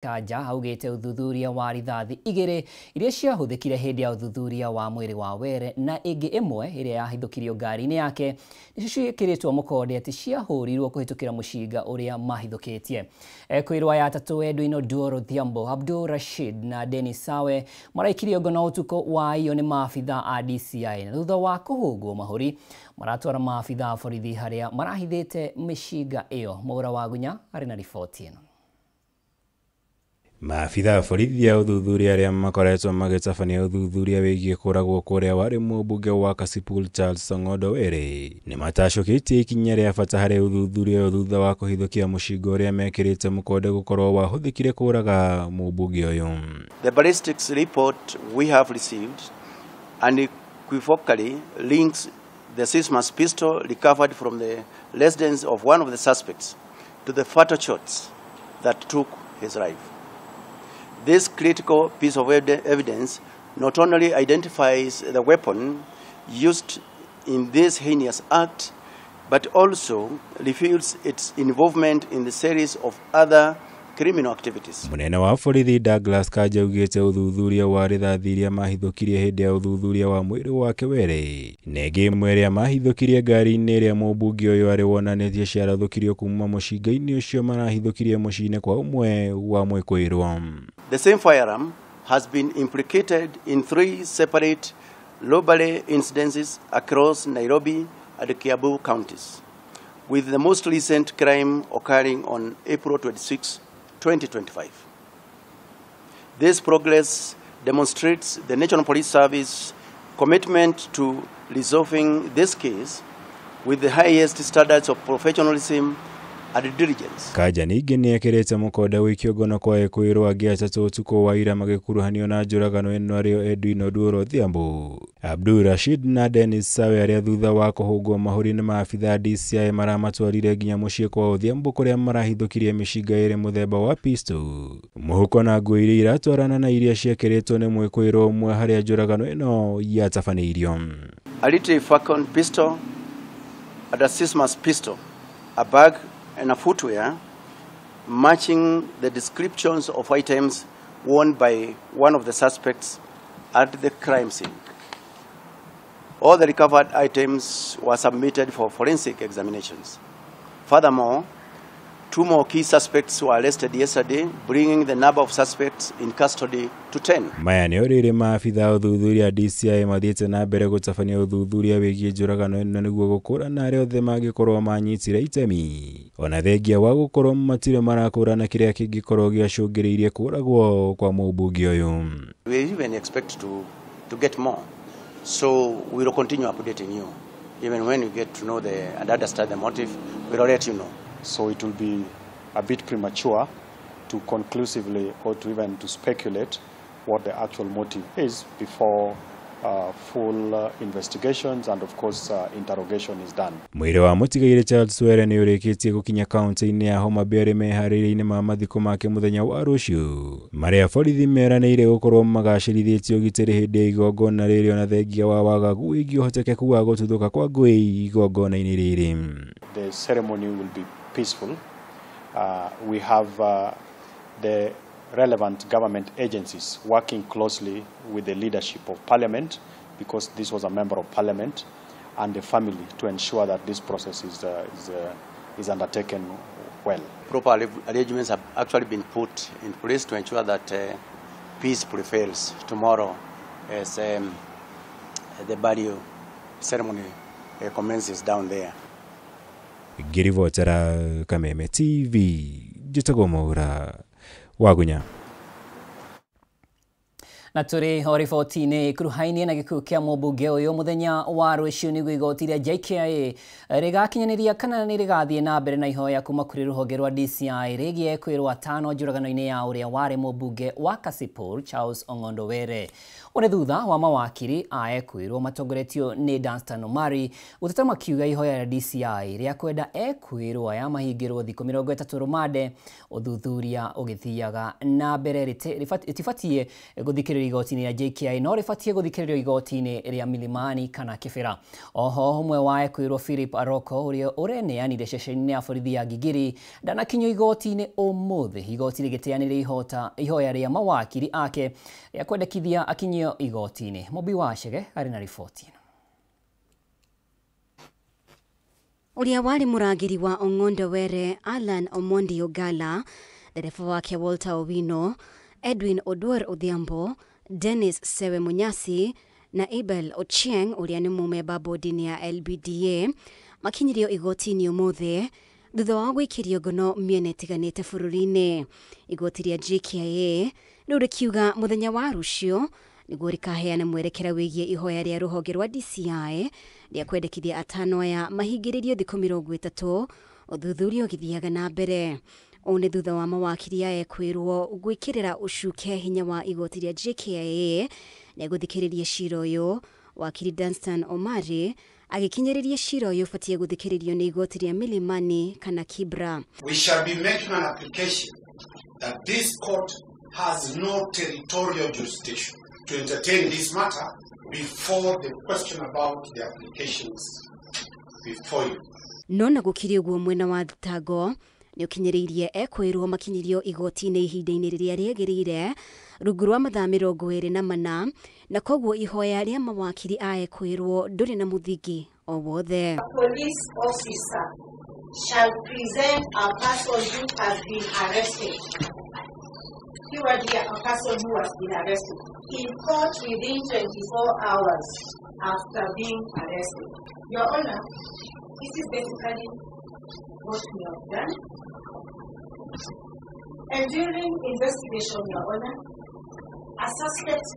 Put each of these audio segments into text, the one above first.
Kanja augite uthuthuria wa rithathi igiri iria ciahuthikire hindi ya uthuthuria wa mwiri wa Were na ingi imwe iria yahithukirio ngari-ini yake nicio ciikiritwo mukonde ati ciahurirwo kuhitukira mushinga uria mahithukitie. Kwirwa ya atatu Edwin Oduor Odhiambo, Abdul Rashid na Dennis Sawe maraikirio ngono utuko wa iyo ni maafitha a DCI na thutha wa kuhungwo mahuri maratwara maafitha a borithi haria marahithite mishinga iyo. Mwaura wa Gunya ari na riboti ino. Maafitha a borithi ya uthuthuria aria makoretwo magitabania uthuthuria wigie kuragwo kuria wari mũmbunge wa Kasipul Charles Ong'ondo Were ni matacoketie ikinya ria bata hari uthuthuria thutha wa kuhithukia mushinga uria mekirite mukonde gukorwo wahuthikire kuraga mũmbunge uyu. The ballistics report we have received unequivocally links the Sismas pistol recovered from the residence of one of the suspects to the fatal shots that took his life. This critical piece of evidence not only identifies the weapon used in this heinous act, but also reveals its involvement in the series of other criminal activities. Munene wa borithi Douglas Kanja augite uthuthuria wa rithathi iria mahithukirie hindi ya uthuthuria wa mwiri wake Were negi imwe iria mahithukirie ngari-ini iria mũmbunge uyu ari wonanitie ciarathũkirio kuma mushinga-ini ucio marahithukirie mucine kwa umwe wa mwĩkũĩrwo. The same firearm has been implicated in 3 separate robbery incidences across Nairobi and Kiambu counties, with the most recent crime occurring on April 26, 2025. This progress demonstrates the National Police Service commitment to resolving this case with the highest standards of professionalism and diligence. Kanja ningi niekirite mukonde wikio ngono kwa ekwirwo angi atatu utuko wa ira magikuruhanio na njuragano ino ario Edwin Oduor Odhiambo, Abdul Rashid na Dennis Sawe aria thutha wa kuhungwo mahuri ni maafitha DCI maramatwarire nginya mucii kwa Odhiambo kuria marahithukirie mishinga iri muthemba wa pistol, muhuko na nguo iria iratwarana na iria ciekiritwo ni mwĩkũĩrwo umwe haria njuragano ino yatabanĩirio. A little Falcon pistol, a Sismas pistol, a bag and a footwear matching the descriptions of items worn by one of the suspects at the crime scene. All the recovered items were submitted for forensic examinations. Furthermore, 2 more key suspects were arrested yesterday, bringing the number of suspects in custody to 10. Maya ni oriri maafitha uthuthuria DCI mathiite na mbere gutabania uthuthuria wigie njuragano ino niguo gũkũrana aria othe mangikorwo manyitire itemi, ona thengia wa gũkorwo matire marakũrana kiria kingikorwo giacũngĩrĩirie kũragwo kwa mũmbunge uyu. We even expect to get more, so we will continue updating you. Even when we get to know and understand the motive, we will let you know. So it will be a bit premature to conclusively or to even to speculate what the actual motive is before full investigations and of course interrogation is done. Mwiri wa mutigaire Charles Were ni urikitie gukinya kaunti-ini ya Homa Bay meharĩrĩi-inĩ ma mathiko make muthenya wa rũciũ, maria borithi meranĩire gukorwo magacĩrithĩtie ũgitĩri hĩndĩ ya igongona rĩrĩ ona thengia wa wagagu wĩgiĩ ũhotekeku wa gũtuthũka kwa ngũĩ igongona-inĩ rĩrĩ. The ceremony will be peaceful. We have the relevant government agencies working closely with the leadership of Parliament, because this was a member of Parliament, and the family, to ensure that this process is undertaken well. Proper arrangements have actually been put in place to ensure that peace prevails tomorrow as the burial ceremony commences down there. Girivotera Kameme TV, Jitagwo Mwaura wa Gunya. Na turi o riboti-inĩ ĩkuruhainie na gĩkuũ kĩa mũmbunge ũyũ muthenya wa rũciũ nĩguo igoti rĩa JKIA rĩgakinyanĩria kana nĩ rĩgathiĩ na mbere na ihoya kuma kũrĩ rũhonge rwa DCI rĩgiĩ kwĩrwo atano njũragano-inĩ ya ũrĩa warĩ mũmbunge wa Kasipul Charles Ong'ondo Were. One thutha wa mawakiri a ekwĩrwo matongoretio nĩ Danstan Omari gũteta makiuga ihoya rĩa DCI rĩa kwenda ekwĩrwo aya mahingĩrwo thikũ 30 rumande, ũthuthuria ũgĩthiaga na mbere rĩtibatiĩ gũthikĩrĩrio gũthikĩrĩrio igoti-inĩ ya JKIA no rĩbatiĩ gũthikĩrĩrio igoti-inĩ rĩa Milimani kana Kĩbĩra. Oho ũmwe wa ekwĩrwo Philip Aroko ũrĩa ũreneanire ceceni-inĩ ya borithi ya Gigiri ndanakinyio igoti-inĩ ũmũthĩ. Igoti rĩgĩteanĩria ihoya rĩa mawakiri ake rĩa kwendekithia akinyio igoti-inĩ. Mobi Wachege arĩ na riboti ĩno. Uria wari muragiri wa Ong'ondo Were Alan Omondi Ogala, dereva wake Walter Owino, Edwin Oduor Odhiambo, Dennis Sewe Munyasi na Abel Ochieng uria ni mumemba bodi ya LBDA makinyirio igoti-inĩ ũmũthĩ thutha wa gũikirio ngono mĩena ĩtiganĩte bũrũri-inĩ. Igoti rĩa JKIA rĩu rĩkiuga mũthenya wa rũciũ nĩguo rĩkaheana mwerekera wĩgiĩ ihoya rĩa rũhonge rwa DCI rĩa kwendekithia atano aya mahingĩrĩrio thikũ 30 ũthuthuria ũgĩthiaga na mbere. Ũũ nĩ thutha wa mawakiri aya kwĩrwo gwĩkĩrĩra ũcuke hinya wa igoti rĩa JKIA na gũthikĩrĩria cira ũyũ. Wakiri Danstan Omari agĩkinyĩrĩria cira ũyũ ũbatiĩ gũthikĩrĩrio nĩ igoti rĩa Milimani kana Kibra. We shall be making an application that this court has no territorial jurisdiction to entertain this matter before the question about the applications before you. No na gũkĩrĩ ũguo mwena wa thitango nĩ ũkinyĩrĩirie ekwĩrwo makinyirio igoti-inĩ ihinda-inĩ rĩrĩa rĩagĩrĩire rungu rwa mathaa 24 na koguo ihoya rĩa mawakiri aya kwĩrwo ndũrĩ na mũthingi o wothe. A police officer shall present a person who has been arrested. A person who has been arrested in court within 24 hours after being arrested. Your Honor, this is basically what we have done. And during investigation, Your Honor, a suspect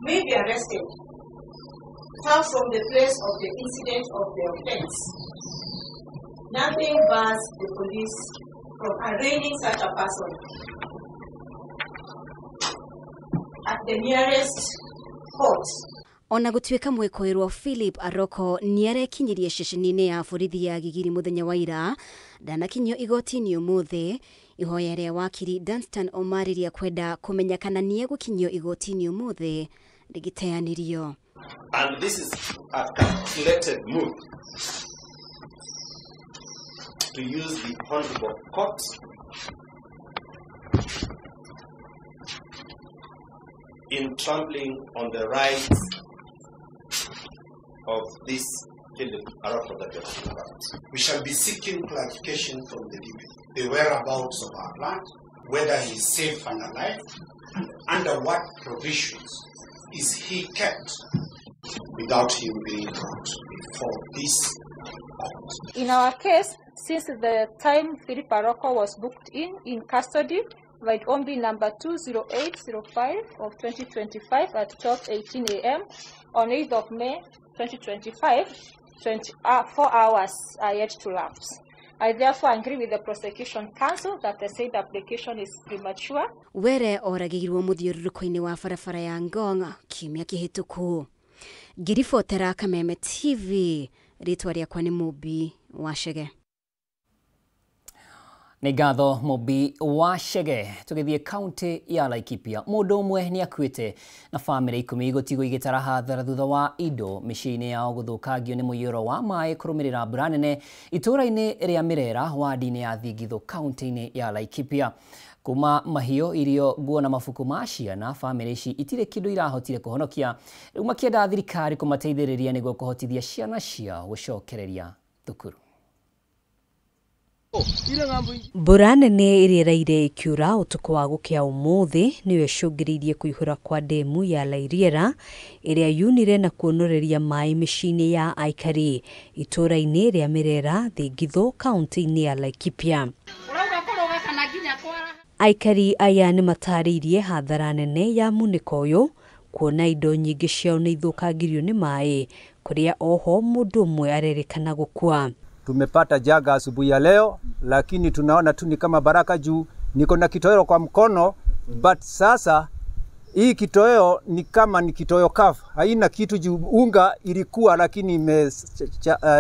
may be arrested far from the place of the incident of the offense. Nothing bars the police from arraigning such a person at the nearest court. Ona gũtuĩka mwĩkũĩrwo Philip Aroko nĩarekinyirie ceceni-inĩ ya borithi ya Gigiri mũthenya wa ira, ndanakinyio igoti-inĩ ũmũthĩ. Ihoya rĩa wakiri Danstan Omari rĩa kwenda kũmenya kana nĩegũkinyio igoti-inĩ ũmũthĩ rĩgĩteanĩrio. And this is a calculated move to use the honorable court in trampling on the rights of this Philip Aroko that you're talking about. We shall be seeking clarification from the DP, the whereabouts of our plant, whether he is safe and alive, under what provisions is he kept without him being brought before this court. In our case, since the time Philip Aroko was booked in custody, by OMB number 20805 of 2025 at 12:18 a.m. on 8th of May 2025, 24 hours are yet to lapse. I therefore agree with the prosecution counsel that the said application is premature. Were oragĩirwo mũthiũrũrũko-inĩ wa barabara ya Ngong kiumia kĩhĩtũku. Ngiribotera Kameme TV, rĩtwa rĩakwa nĩ Mobi Wachege. Nĩ ngatho Mobi Wachege. Tũgĩthiĩ kaunti ya Laikipia, mũndũ ũmwe nĩ akuĩte na bamĩrĩ 10 igũtigwo igĩtara hathara thutha wa indo mĩciĩ-inĩ yao gũthũkangio nĩ mũiyũro wa maĩ kũrũmĩrĩra mbura nene itũũra-inĩ rĩa Mirera wadi-inĩ ya Thigithu kaunti-inĩ ya Laikipia. Kuma mahiũ, irio, nguo na mabuku ma ciana, bamĩrĩ ici itirĩ kĩndũ irahotire kũhonokia, rĩu makĩenda thirikari kũmateithĩrĩria nĩguo kũhotithia ciana ciao gũcokereria thukuru. Mbura nene ĩrĩraire ĩkiura ũtukũ wa gũkĩa ũmũthĩ nĩyo ĩcũngĩrĩirie kũihũra kwa ndemu ya Lairiera ĩrĩa yunire na kuonoreria maĩ mĩciĩ-inĩ ya aikari itũũra-inĩ rĩa Mirera, Thigithu kaunti-inĩ ya Laikipia. Aikari aya nĩ matarĩirie hathara nene ya munĩko ũyũ, kuona indo nyingĩ ciao nĩ ithũkangirio nĩ maĩ, kũrĩa oho mũndũ ũmwe arerĩkana gũkua. Tumepata jaga asubuhi ya leo, lakini tunaona tu ni kama baraka juu. Niko na kitoweo kwa mkono, but sasa hii kitoweo ni kama ni kitoweo kavu. Haina kitu juu, unga ilikuwa lakini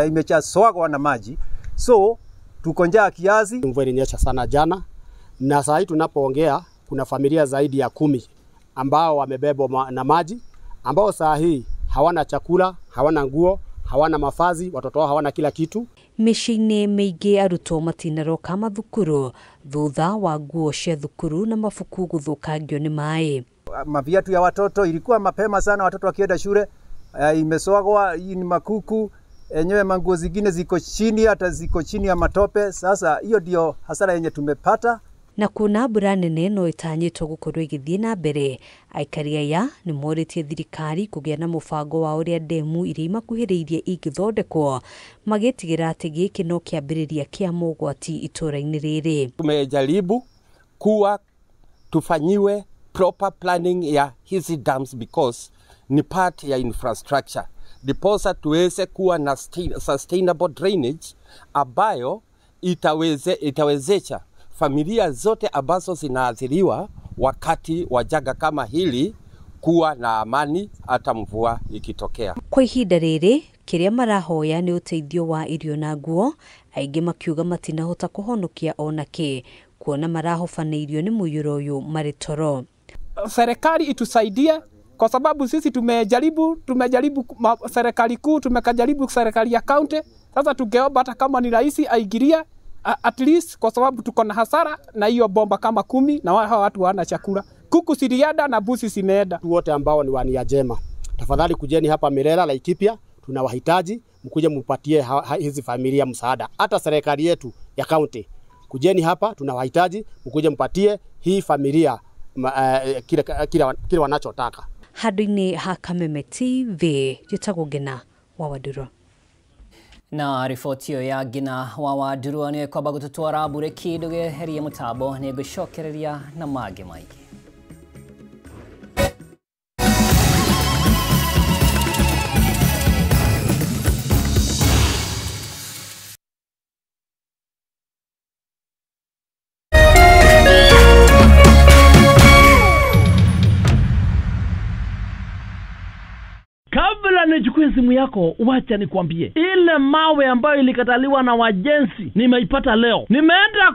imechaswagwa na maji. So tuko njaa kiasi. Mvua ilinyesha sana jana, na saa hii tunapoongea kuna familia zaidi ya 10 ambao wamebebwa na maji, ambao saa hii hawana chakula, hawana nguo, hawana mafazi, watoto wao hawana kila kitu. Mĩciĩ-inĩ mĩingĩ arutwo matinaroka mathukuru thutha wa nguo cia thukuru na mabuku gũthũkangio nĩ maĩ. Maviatu ya watoto ilikuwa mapema sana, watoto wakienda shule imesogwa, hii ni makuku, enyewe manguo zingine ziko chini, hata ziko chini ya matope. Sasa hiyo ndio hasara yenye tumepata. Na kuna mbura nene no ĩtanyĩtwo gũkorwo ĩgĩthiĩ na mbere, aikari aya nĩ morĩtie thirikari kũgĩa na mũbango wa ũrĩa ndemu iria imakuhĩrĩirie ingĩthondekwo, magĩtigĩra atĩ gĩkĩ no kĩambĩrĩria kĩa mogwati itũũra-inĩ rĩrĩ. Tumejaribu kuwa tufanyiwe proper planning ya hizi dams because ni part ya infrastructure. Ndiposa tuweze kuwa na sustainable drainage ambayo itawezesha familia zote ambazo zinaathiriwa wakati wa janga kama hili kuwa na amani hata mvua ikitokea. Kwa ihinda rĩrĩ kĩrĩa marahoya nĩ ũteithio wa irio na nguo, aingĩ makiuga matinahota kũhonokia ona kĩ, kuona marahobanĩirio nĩ mũiyũro ũyũ marĩ toro. Serikali itusaidie kwa sababu sisi tumejaribu serikali kuu, tumekajaribu serikali ya county. Sasa tungeomba hata kama ni rais aingilie at least, kwa sababu tuko na hasara na hiyo bomba kama 10 na hao watu wana chakula. Kuku silienda na busi simeenda. Wote ambao ni wania jema, tafadhali kujeni hapa Mirera Laikipia, tunawahitaji mkuje mpatie hizi familia msaada. Hata serikali yetu ya county, kujeni hapa, tunawahitaji mkuje mpatie hii familia kile wanachotaka. Handũ-inĩ ha Kameme TV, njĩtagwo Ngina wa Waduro. Na riboti ĩyo ya Ngina wa Waduro nĩ kwamba gũtũtwara mbure kĩndũ gĩeherie mũtambo, nĩ ngũcokereria na mangĩ maingĩ. Kabla nichukue simu yako, wacha nikwambie ile mawe ambayo ilikataliwa na wajenzi nimeipata leo. Nimeenda